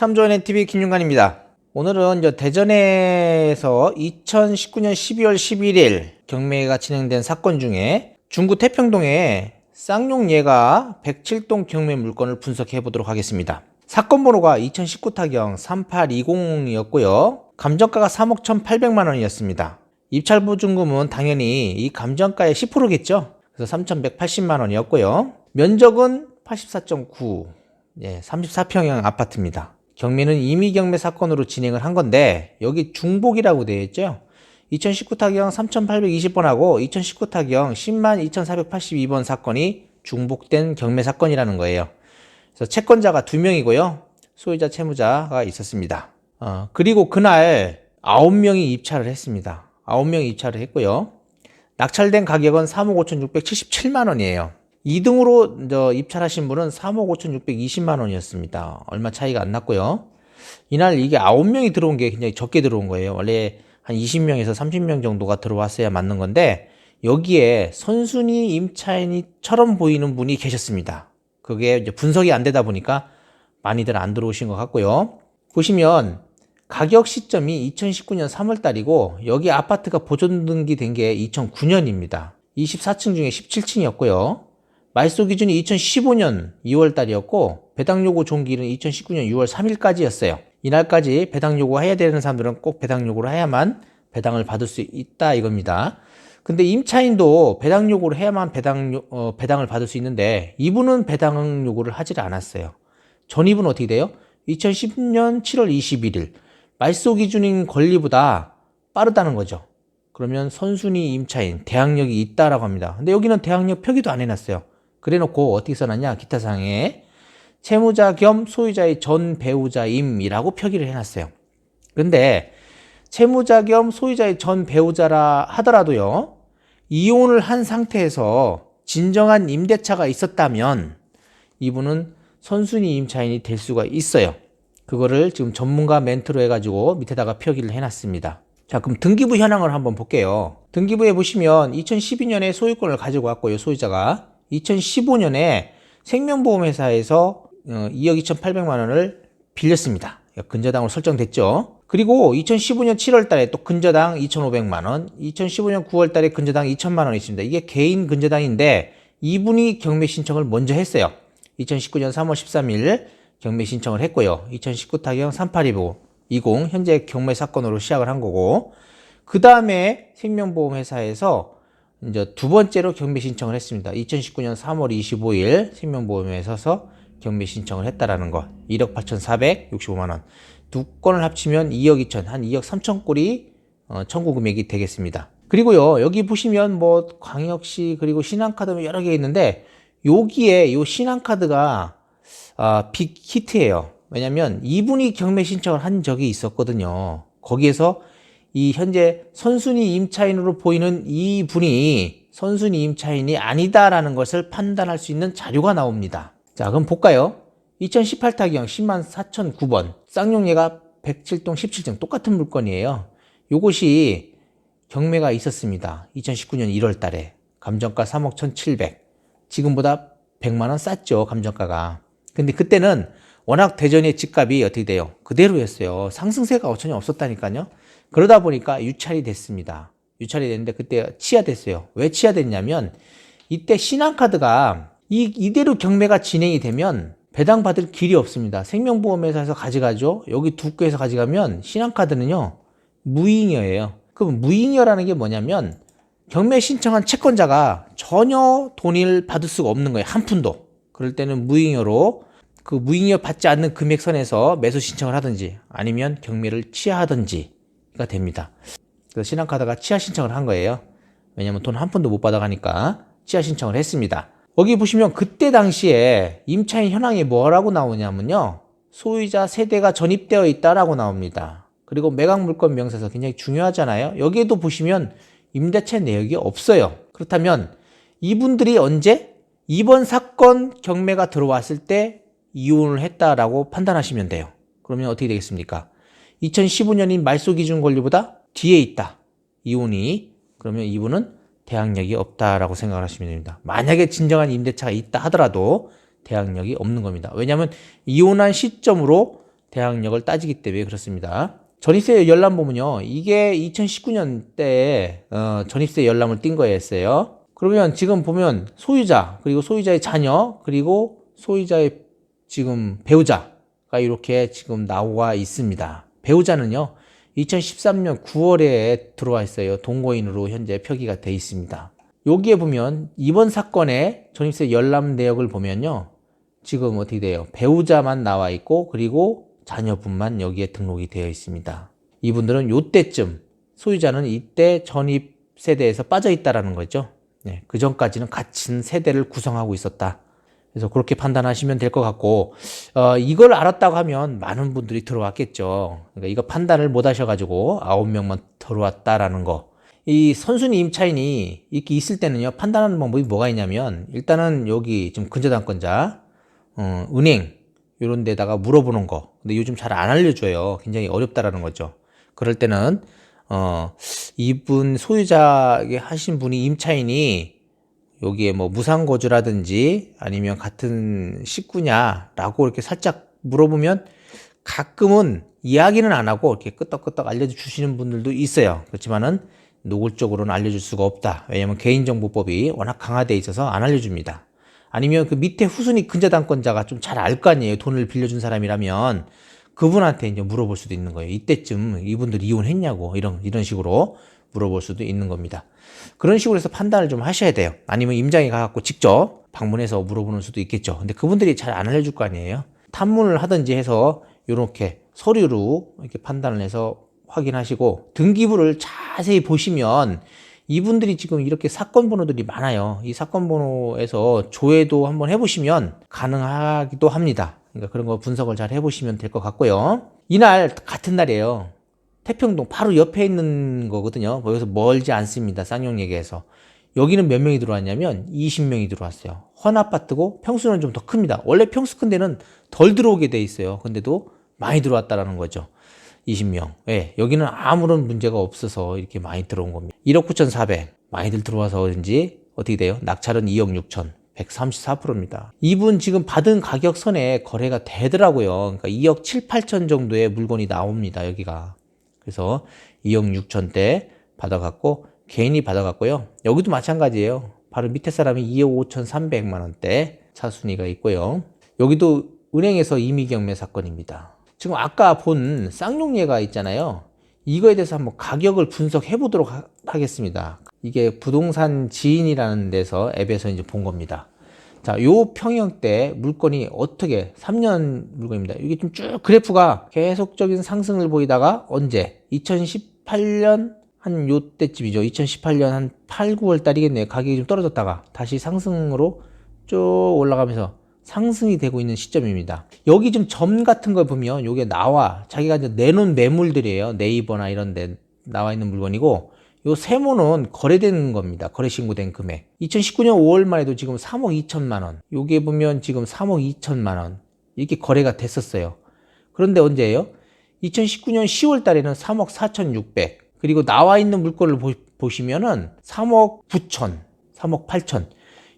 참조연예TV 김윤관입니다. 오늘은 대전에서 2019년 12월 11일 경매가 진행된 사건 중에 중구 태평동에 쌍용예가 107동 경매 물건을 분석해 보도록 하겠습니다. 사건 번호가 2019 타경 3820이었고요. 감정가가 3억 1,800만 원이었습니다. 입찰 보증금은 당연히 이 감정가의 10%겠죠. 그래서 3,180만 원이었고요. 면적은 84.9, 34평형 아파트입니다. 경매는 임의경매 사건으로 진행을 한 건데 여기 중복이라고 되어 있죠. 2019 타경 3,820번하고 2019 타경 102,482번 사건이 중복된 경매 사건이라는 거예요. 그래서 채권자가 2명이고요. 소유자 채무자가 있었습니다. 그리고 그날 9명이 입찰을 했습니다. 9명이 입찰을 했고요. 낙찰된 가격은 3억 5,677만 원이에요. 2등으로 입찰하신 분은 3억 5,620만 원이었습니다. 얼마 차이가 안 났고요. 이날 이게 9명이 들어온 게 굉장히 적게 들어온 거예요. 원래 한 20명에서 30명 정도가 들어왔어야 맞는 건데 여기에 선순위 임차인처럼 보이는 분이 계셨습니다. 그게 이제 분석이 안 되다 보니까 많이들 안 들어오신 것 같고요. 보시면 가격 시점이 2019년 3월 달이고 여기 아파트가 보존 등기된 게 2009년입니다. 24층 중에 17층이었고요. 말소 기준이 2015년 2월 달이었고 배당 요구 종기는 2019년 6월 3일까지였어요. 이날까지 배당 요구해야 되는 사람들은 꼭 배당 요구를 해야만 배당을 받을 수 있다 이겁니다. 근데 임차인도 배당 요구를 해야만 배당을 받을 수 있는데 이분은 배당 요구를 하질 않았어요. 전입은 어떻게 돼요? 2010년 7월 21일 말소 기준인 권리보다 빠르다는 거죠. 그러면 선순위 임차인 대항력이 있다라고 합니다. 근데 여기는 대항력 표기도 안 해놨어요. 그래놓고 어떻게 써놨냐? 기타 사항에 채무자 겸 소유자의 전 배우자임이라고 표기를 해놨어요. 근데 채무자 겸 소유자의 전 배우자라 하더라도요, 이혼을 한 상태에서 진정한 임대차가 있었다면 이분은 선순위 임차인이 될 수가 있어요. 그거를 지금 전문가 멘트로 해가지고 밑에다가 표기를 해놨습니다. 자, 그럼 등기부 현황을 한번 볼게요. 등기부에 보시면 2012년에 소유권을 가지고 왔고요, 소유자가. 2015년에 생명보험회사에서 2억 2,800만 원을 빌렸습니다. 근저당으로 설정됐죠. 그리고 2015년 7월 달에 또 근저당 2,500만 원, 2015년 9월 달에 근저당 2,000만 원이 있습니다. 이게 개인 근저당인데 이분이 경매 신청을 먼저 했어요. 2019년 3월 13일 경매 신청을 했고요. 2019 타경 3820 현재 경매 사건으로 시작을 한 거고, 그 다음에 생명보험회사에서 이제 두 번째로 경매 신청을 했습니다. 2019년 3월 25일 생명보험회사에서 경매 신청을 했다라는 거. 1억 8,465만 원. 두 건을 합치면 2억 2천, 한 2억 3천 꼴이 청구 금액이 되겠습니다. 그리고요, 여기 보시면 뭐 광역시 그리고 신한카드 여러 개 있는데 여기에 요 신한카드가 빅 히트예요. 왜냐면 이분이 경매 신청을 한 적이 있었거든요. 거기에서 이 현재 선순위 임차인으로 보이는 이분이 선순위 임차인이 아니다라는 것을 판단할 수 있는 자료가 나옵니다. 자, 그럼 볼까요? 2018 타경 104,009번 쌍용예가 107동 17층 똑같은 물건이에요. 요것이 경매가 있었습니다. 2019년 1월 달에 감정가 3억 1,700. 지금보다 100만 원 쌌죠, 감정가가. 근데 그때는 워낙 대전의 집값이 어떻게 돼요? 그대로였어요. 상승세가 전혀 없었다니까요. 그러다 보니까 유찰이 됐습니다. 유찰이 됐는데 그때 취하됐어요. 왜 취하됐냐면 이때 신한카드가 이대로 경매가 진행이 되면 배당받을 길이 없습니다. 생명보험회사에서 가져가죠. 여기 두 개에서 가져가면 신한카드는요, 무잉여예요. 그럼 무잉여라는 게 뭐냐면 경매 신청한 채권자가 전혀 돈을 받을 수가 없는 거예요. 한 푼도. 그럴 때는 무잉여로 그 무잉여 받지 않는 금액선에서 매수 신청을 하든지 아니면 경매를 취하하든지가 됩니다. 그래서 신한카드가 취하 신청을 한 거예요. 왜냐면 돈 한 푼도 못 받아가니까 취하 신청을 했습니다. 여기 보시면 그때 당시에 임차인 현황이 뭐라고 나오냐면요, 소유자 세대가 전입되어 있다라고 나옵니다. 그리고 매각물건 명세서 굉장히 중요하잖아요. 여기에도 보시면 임대차 내역이 없어요. 그렇다면 이분들이 언제? 이번 사건 경매가 들어왔을 때 이혼을 했다라고 판단하시면 돼요. 그러면 어떻게 되겠습니까? 2015년인 말소 기준 권리보다 뒤에 있다, 이혼이. 그러면 이분은 대항력이 없다라고 생각을 하시면 됩니다. 만약에 진정한 임대차가 있다 하더라도 대항력이 없는 겁니다. 왜냐하면 이혼한 시점으로 대항력을 따지기 때문에 그렇습니다. 전입세 열람 보면요. 이게 2019년대에 전입세 열람을 띈 거였어요. 그러면 지금 보면 소유자, 그리고 소유자의 자녀, 그리고 소유자의 지금 배우자가 이렇게 지금 나와 있습니다. 배우자는요. 2013년 9월에 들어와 있어요. 동거인으로 현재 표기가 돼 있습니다. 여기에 보면 이번 사건의 전입세 열람 내역을 보면요. 지금 어떻게 돼요? 배우자만 나와 있고 그리고 자녀분만 여기에 등록이 되어 있습니다. 이분들은 요때쯤 소유자는 이때 전입 세대에서 빠져 있다라는 거죠. 네, 그 전까지는 같은 세대를 구성하고 있었다. 그래서 그렇게 판단하시면 될 것 같고 이걸 알았다고 하면 많은 분들이 들어왔겠죠. 그러니까 이거 판단을 못 하셔가지고 9명만 들어왔다라는 거. 이 선순위 임차인이 이렇게 있을 때는요. 판단하는 방법이 뭐가 있냐면 일단은 여기 지금 근저당권자, 은행 이런 데다가 물어보는 거. 근데 요즘 잘 안 알려줘요. 굉장히 어렵다라는 거죠. 그럴 때는 이분 소유자 하신 분이 임차인이 여기에 뭐 무상거주라든지 아니면 같은 식구냐라고 이렇게 살짝 물어보면 가끔은 이야기는 안 하고 이렇게 끄떡끄떡 알려주시는 분들도 있어요. 그렇지만은 노골적으로는 알려줄 수가 없다. 왜냐면 개인정보법이 워낙 강화되어 있어서 안 알려줍니다. 아니면 그 밑에 후순위 근저당권자가 좀 잘 알 거 아니에요. 돈을 빌려준 사람이라면 그분한테 이제 물어볼 수도 있는 거예요. 이때쯤 이분들 이혼했냐고 이런 식으로 물어볼 수도 있는 겁니다. 그런 식으로 해서 판단을 좀 하셔야 돼요. 아니면 임장에 가갖고 직접 방문해서 물어보는 수도 있겠죠. 근데 그분들이 잘 안 알려줄 거 아니에요. 탐문을 하든지 해서 이렇게 서류로 이렇게 판단을 해서 확인하시고 등기부를 자세히 보시면 이분들이 지금 이렇게 사건 번호들이 많아요. 이 사건 번호에서 조회도 한번 해보시면 가능하기도 합니다. 그러니까 그런 거 분석을 잘 해보시면 될 것 같고요. 이날 같은 날이에요. 태평동 바로 옆에 있는 거거든요. 여기서 멀지 않습니다. 쌍용역에서. 여기는 몇 명이 들어왔냐면 20명이 들어왔어요. 헌아파트고 평수는 좀 더 큽니다. 원래 평수 큰 데는 덜 들어오게 돼 있어요. 근데도 많이 들어왔다라는 거죠. 20명. 예, 여기는 아무런 문제가 없어서 이렇게 많이 들어온 겁니다. 1억 9,400 많이들 들어와서 그런지 어떻게 돼요? 낙찰은 2억 6천 134%입니다. 이분 지금 받은 가격선에 거래가 되더라고요. 그러니까 2억 7, 8천 정도의 물건이 나옵니다. 여기가. 그래서 2억 6천대 받아갔고 개인이 받아갔고요. 여기도 마찬가지예요. 바로 밑에 사람이 2억 5천3백만 원대 차순위가 있고요. 여기도 은행에서 임의경매 사건입니다. 지금 아까 본 쌍용예가 있잖아요. 이거에 대해서 한번 가격을 분석해 보도록 하겠습니다. 이게 부동산 지인이라는 데서 앱에서 이제 본 겁니다. 자, 요 평형대 물건이 어떻게 3년 물건입니다. 이게 좀 쭉 그래프가 계속적인 상승을 보이다가 언제 2018년 한 요때쯤이죠. 2018년 한 8, 9월 달이겠네요. 가격이 좀 떨어졌다가 다시 상승으로 쭉 올라가면서 상승이 되고 있는 시점입니다. 여기 좀 점 같은 걸 보면 요게 자기가 이제 내놓은 매물들이에요. 네이버나 이런 데 나와 있는 물건이고 요 세모는 거래된 겁니다. 거래 신고된 금액. 2019년 5월만 해도 지금 3억 2천만 원. 요게 보면 지금 3억 2천만 원. 이렇게 거래가 됐었어요. 그런데 언제예요? 2019년 10월 달에는 3억 4,600. 그리고 나와 있는 물건을 보시면은 3억 9천, 3억 8천.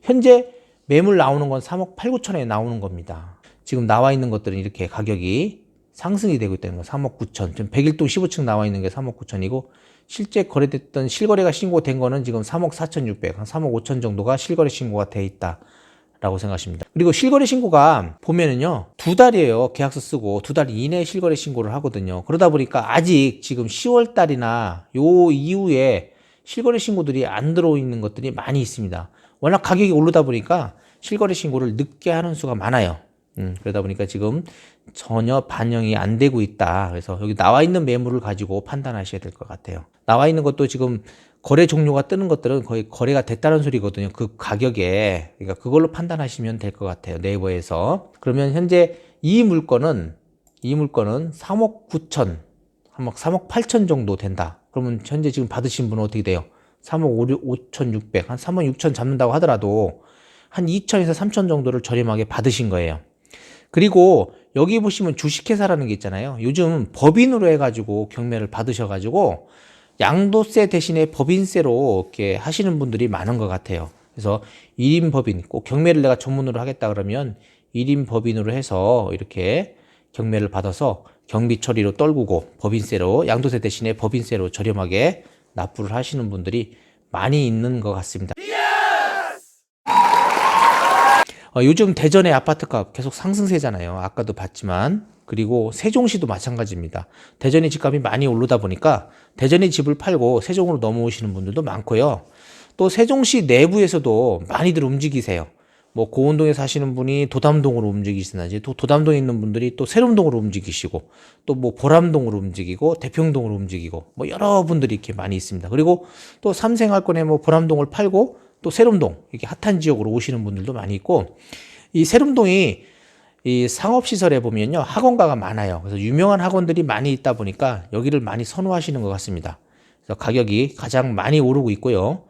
현재 매물 나오는 건 3억 8, 9천에 나오는 겁니다. 지금 나와 있는 것들은 이렇게 가격이 상승이 되고 있다는 거. 3억 9천. 지금 101동 15층 나와 있는 게 3억 9천이고 실제 거래됐던 실거래가 신고된 거는 지금 3억 4,600, 한 3억 5천 정도가 실거래 신고가 돼 있다라고 생각하십니다. 그리고 실거래 신고가 보면은요, 2달이에요. 계약서 쓰고 2달 이내에 실거래 신고를 하거든요. 그러다 보니까 아직 지금 10월 달이나 요 이후에 실거래 신고들이 안 들어있는 것들이 많이 있습니다. 워낙 가격이 오르다 보니까 실거래 신고를 늦게 하는 수가 많아요. 그러다 보니까 지금 전혀 반영이 안 되고 있다. 그래서 여기 나와 있는 매물을 가지고 판단하셔야 될 것 같아요. 나와 있는 것도 지금 거래 종료가 뜨는 것들은 거의 거래가 됐다는 소리거든요. 그 가격에. 그러니까 그걸로 판단하시면 될 것 같아요. 네이버에서. 그러면 현재 이 물건은 3억 9천, 3억 8천 정도 된다. 그러면 현재 지금 받으신 분은 어떻게 돼요? 3억 5천6백, 한 3억 6천 잡는다고 하더라도 한 2천에서 3천 정도를 저렴하게 받으신 거예요. 그리고 여기 보시면 주식회사라는 게 있잖아요. 요즘 법인으로 해가지고 경매를 받으셔가지고 양도세 대신에 법인세로 이렇게 하시는 분들이 많은 것 같아요. 그래서 1인 법인, 꼭 경매를 내가 전문으로 하겠다 그러면 1인 법인으로 해서 이렇게 경매를 받아서 경비 처리로 떨구고 법인세로 양도세 대신에 법인세로 저렴하게 납부를 하시는 분들이 많이 있는 것 같습니다. 요즘 대전의 아파트값 계속 상승세잖아요. 아까도 봤지만. 그리고 세종시도 마찬가지입니다. 대전의 집값이 많이 오르다 보니까 대전의 집을 팔고 세종으로 넘어오시는 분들도 많고요. 또 세종시 내부에서도 많이들 움직이세요. 뭐 고운동에 사시는 분이 도담동으로 움직이시나지, 또 도담동에 있는 분들이 또 세lum동으로 움직이시고, 또 뭐 보람동으로 움직이고 대평동으로 움직이고, 뭐 여러분들이 이렇게 많이 있습니다. 그리고 또 삼생할권에 뭐 보람동을 팔고 또 세lum동, 이렇게 핫한 지역으로 오시는 분들도 많이 있고, 이 세lum동이 이 상업시설에 보면요 학원가가 많아요. 그래서 유명한 학원들이 많이 있다 보니까 여기를 많이 선호하시는 것 같습니다. 그래서 가격이 가장 많이 오르고 있고요.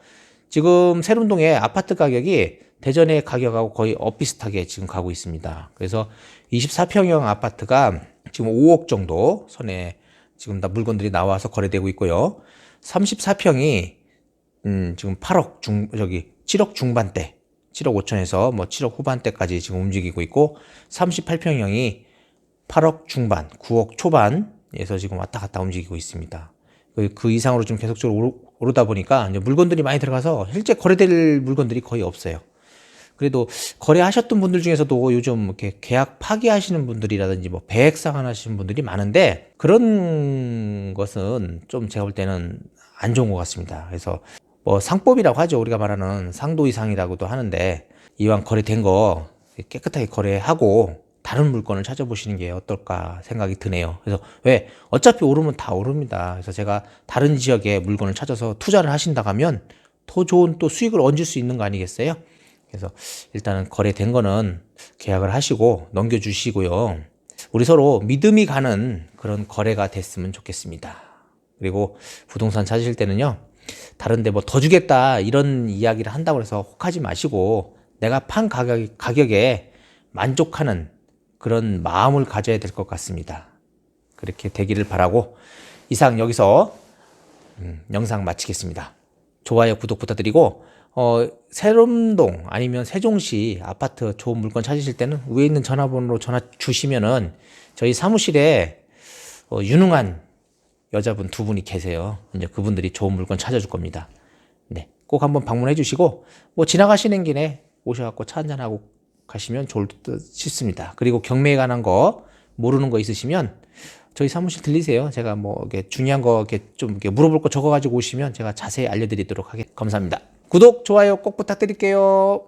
지금 세lum동의 아파트 가격이 대전의 가격하고 거의 엇비슷하게 지금 가고 있습니다. 그래서 24평형 아파트가 지금 5억 정도 선에 지금 다 물건들이 나와서 거래되고 있고요. 34평이 지금 7억 중반대, 7억 5천에서 뭐 7억 후반대까지 지금 움직이고 있고, 38평형이 8억 중반, 9억 초반에서 지금 왔다 갔다 움직이고 있습니다. 그 이상으로 좀 계속적으로 오르다 보니까 이제 물건들이 많이 들어가서 실제 거래될 물건들이 거의 없어요. 그래도 거래하셨던 분들 중에서도 요즘 이렇게 계약 파기하시는 분들이라든지 뭐 배액 상환하시는 분들이 많은데, 그런 것은 좀 제가 볼 때는 안 좋은 것 같습니다. 그래서 뭐 상법이라고 하죠. 우리가 말하는 상도 이상이라고도 하는데, 이왕 거래된 거 깨끗하게 거래하고 다른 물건을 찾아보시는 게 어떨까 생각이 드네요. 그래서 왜 어차피 오르면 다 오릅니다. 그래서 제가 다른 지역에 물건을 찾아서 투자를 하신다고 하면 더 좋은 또 수익을 얹을 수 있는 거 아니겠어요? 그래서 일단은 거래된 거는 계약을 하시고 넘겨주시고요. 우리 서로 믿음이 가는 그런 거래가 됐으면 좋겠습니다. 그리고 부동산 찾으실 때는요, 다른데 뭐 더 주겠다 이런 이야기를 한다고 해서 혹하지 마시고, 내가 판 가격에 만족하는 그런 마음을 가져야 될 것 같습니다. 그렇게 되기를 바라고, 이상 여기서 영상 마치겠습니다. 좋아요, 구독 부탁드리고, 세lum동 아니면 세종시 아파트 좋은 물건 찾으실 때는 위에 있는 전화번호로 전화 주시면은 저희 사무실에 유능한 여자분 두 분이 계세요. 이제 그분들이 좋은 물건 찾아줄 겁니다. 네, 꼭 한번 방문해 주시고, 뭐 지나가시는 길에 오셔갖고 차 한잔하고 가시면 좋을 듯 싶습니다. 그리고 경매에 관한 거 모르는 거 있으시면 저희 사무실 들리세요. 제가 뭐 이렇게 중요한 거 이렇게 좀 이렇게 물어볼 거 적어가지고 오시면 제가 자세히 알려드리도록 하겠습니다. 감사합니다. 구독, 좋아요 꼭 부탁드릴게요.